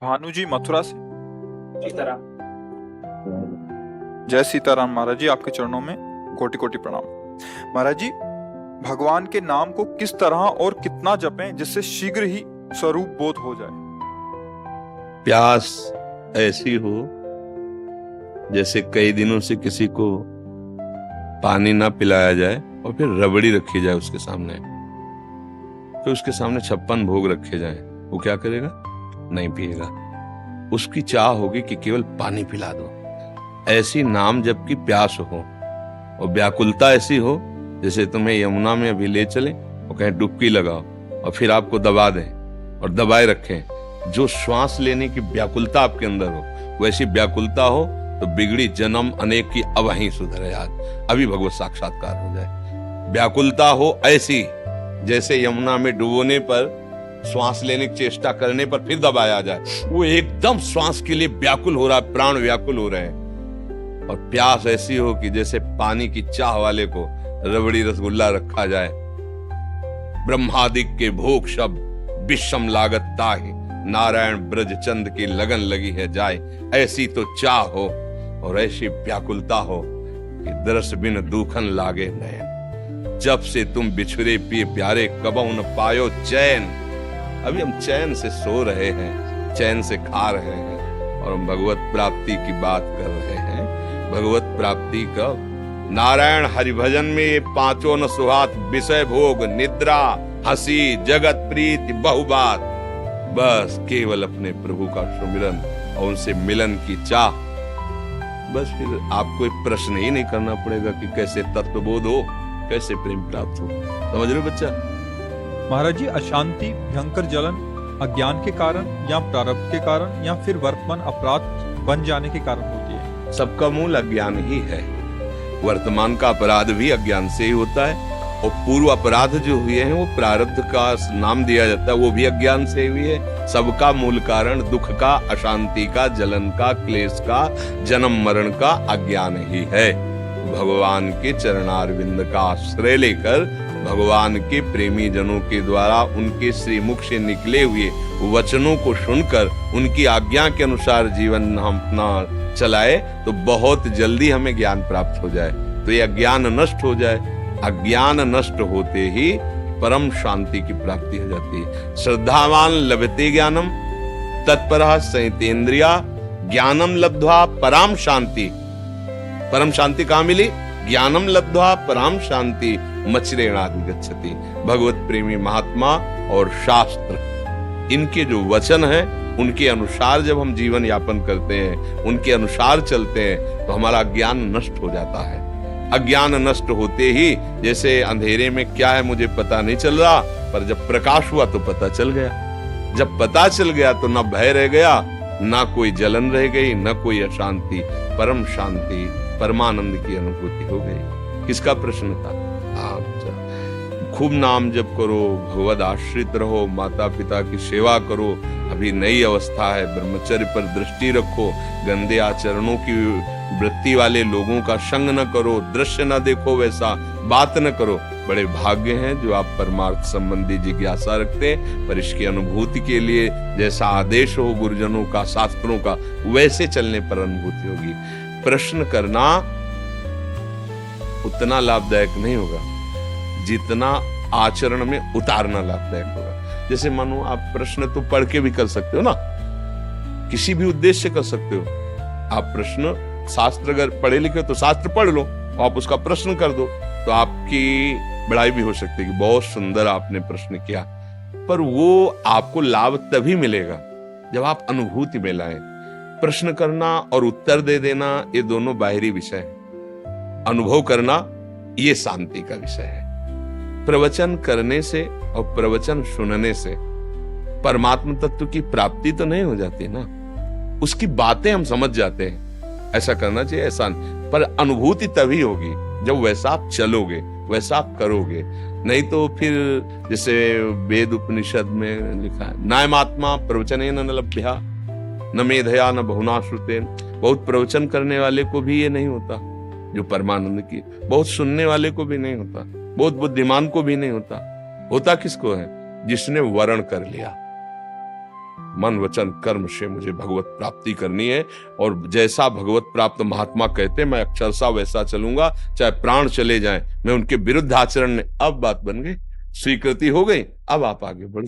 भानु जी मथुरा से। सीताराम। जय सीताराम महाराज जी, आपके चरणों में कोटि कोटि प्रणाम। महाराज जी, भगवान के नाम को किस तरह और कितना जपें जिससे शीघ्र ही स्वरूप बोध हो जाए? प्यास ऐसी हो जैसे कई दिनों से किसी को पानी ना पिलाया जाए और फिर रबड़ी रखी जाए उसके सामने, फिर उसके सामने 56 भोग रखे जाए, वो क्या करेगा? नहीं पिएगा। उसकी चाह होगी कि केवल पानी पिला दो। ऐसी नाम जप की प्यास हो और व्याकुलता ऐसी हो जैसे तुम्हें यमुना में अभी ले चले और कहें डुबकी लगाओ और फिर आपको दबा दें और दबाए रखें। जो श्वास लेने की व्याकुलता आपके अंदर हो, वैसी व्याकुलता हो तो बिगड़ी जन्म अनेक की अब वहीं सुधरे आज, अभी भगवत साक्षात्कार हो जाए। व्याकुलता हो ऐसी जैसे यमुना में डुबोने पर, श्वास लेने की चेष्टा करने पर फिर दबाया जाए, वो एकदम श्वास के लिए व्याकुल हो रहा है, प्राण व्याकुल हो रहे हैं। और प्यास ऐसी हो कि जैसे पानी की चाह वाले को रबड़ी रसगुल्ला रखा जाए। ब्रह्मादिक के भोग शब्द विषम लागत ताहि, नारायण ब्रज चंद की लगन लगी है जाए। ऐसी तो चाह हो और ऐसी व्याकुलता हो कि दरस बिन दूखन लागे नयन। जब से तुम बिछुरे पिए प्यारे कबहु न पायो चैन। अभी हम चैन से सो रहे हैं, चैन से खा रहे हैं और हम भगवत प्राप्ति की बात कर रहे हैं। भगवत प्राप्ति का नारायण हरिभजन में ये पांचों न सुहात, विषय भोग, निद्रा, हंसी, जगत प्रीति, बहुबात। बस केवल अपने प्रभु का सुमिरन और उनसे मिलन की चाह। बस फिर आपको एक प्रश्न ही नहीं करना पड़ेगा कि कैसे तत्वबोध हो, कैसे प्रेम प्राप्त हो। समझ रहे हो बच्चा? महाराज जी, अशांति, भयंकर जलन अज्ञान के कारण या प्रारब्ध के कारण या फिर वर्तमान अपराध बन जाने के कारण होती है? सबका मूल अज्ञान ही है। वर्तमान का अपराध भी अज्ञान से ही होता है और पूर्व अपराध जो हुए हैं वो प्रारब्ध का नाम दिया जाता है, वो भी अज्ञान से हुई है। सबका मूल कारण दुख का, अशांति का, जलन का, क्लेश का, जन्म मरण का अज्ञान ही है। भगवान के चरणारविंद का आश्रय लेकर भगवान के प्रेमी जनों के द्वारा उनके श्रीमुख से निकले हुए वचनों को सुनकर उनकी आज्ञा के अनुसार जीवन हम अपना चलाए तो बहुत जल्दी हमें ज्ञान प्राप्त हो जाए, तो ये अज्ञान नष्ट हो जाए। अज्ञान नष्ट होते ही परम शांति की प्राप्ति हो जाती है। श्रद्धावान लभते ज्ञानम तत्परः संयतेन्द्रिया ज्ञानम लब्ध्वा पराम शांति। परम शांति कहाँ मिली? ज्ञानम लब्ध्वा पराम शांति मच्रेणादि गच्छति। भगवत प्रेमी महात्मा और शास्त्र, इनके जो वचन है उनके अनुसार जब हम जीवन यापन करते हैं, उनके अनुसार चलते हैं तो हमारा ज्ञान नष्ट हो जाता है। अज्ञान नष्ट होते ही जैसे अंधेरे में क्या है मुझे पता नहीं चल रहा, पर जब प्रकाश हुआ तो पता चल गया। जब पता चल गया तो ना भय रह गया, ना कोई जलन रह गई, ना कोई अशांति, परम शांति, परमानंद की अनुभूति हो गई। किसका प्रश्न था? आप खूब नाम जप करो, भगवद आश्रित रहो, माता पिता की सेवा करो। अभी नई अवस्था है, ब्रह्मचर्य पर दृष्टि रखो, गंदे आचरणों की वृत्ति वाले लोगों का संग न करो, दृश्य न देखो, वैसा बात न करो। बड़े भाग्य हैं जो आप परमार्थ संबंधी जिज्ञासा रखते हैं, पर इसकी अनुभूति के लिए जैसा आदेश हो गुरुजनों का, शास्त्रों का, वैसे चलने पर अनुभूति होगी। प्रश्न करना उतना लाभदायक नहीं होगा जितना आचरण में उतारना लाभदायक होगा। जैसे मानो आप प्रश्न तो पढ़ के भी कर सकते हो ना, किसी भी उद्देश्य से कर सकते हो। आप प्रश्न, शास्त्र अगर पढ़े लिखे हो तो शास्त्र पढ़ लो, आप उसका प्रश्न कर दो तो आपकी बड़ाई भी हो सकती है कि बहुत सुंदर आपने प्रश्न किया। पर वो आपको लाभ तभी मिलेगा जब आप अनुभूति में लाएं। प्रश्न करना और उत्तर दे देना ये दोनों बाहरी विषय है। अनुभव करना ये शांति का विषय है। प्रवचन करने से और प्रवचन सुनने से परमात्म तत्व की प्राप्ति तो नहीं हो जाती ना, उसकी बातें हम समझ जाते हैं। ऐसा करना चाहिए, ऐसा पर अनुभूति तभी होगी जब वैसा आप चलोगे, वैसा आप करोगे। नहीं तो फिर जैसे वेद उपनिषद में लिखा है, नायमात्मा प्रवचनेन न लभ्या न मेधया न बहुना श्रुतेन। बहुत प्रवचन करने वाले को भी ये नहीं होता जो परमानंद की, बहुत सुनने वाले को भी नहीं होता, बहुत बुद्धिमान को भी नहीं होता। होता किसको है? जिसने वर्ण कर लिया। मन वचन कर्म से मुझे भगवत प्राप्ति करनी है, और जैसा भगवत प्राप्त महात्मा कहते मैं अक्षरशः वैसा चलूंगा, चाहे प्राण चले जाएं। मैं उनके विरुद्ध आचरण ने, अब बात बन गई, स्वीकृति हो गई, अब आप आगे बढ़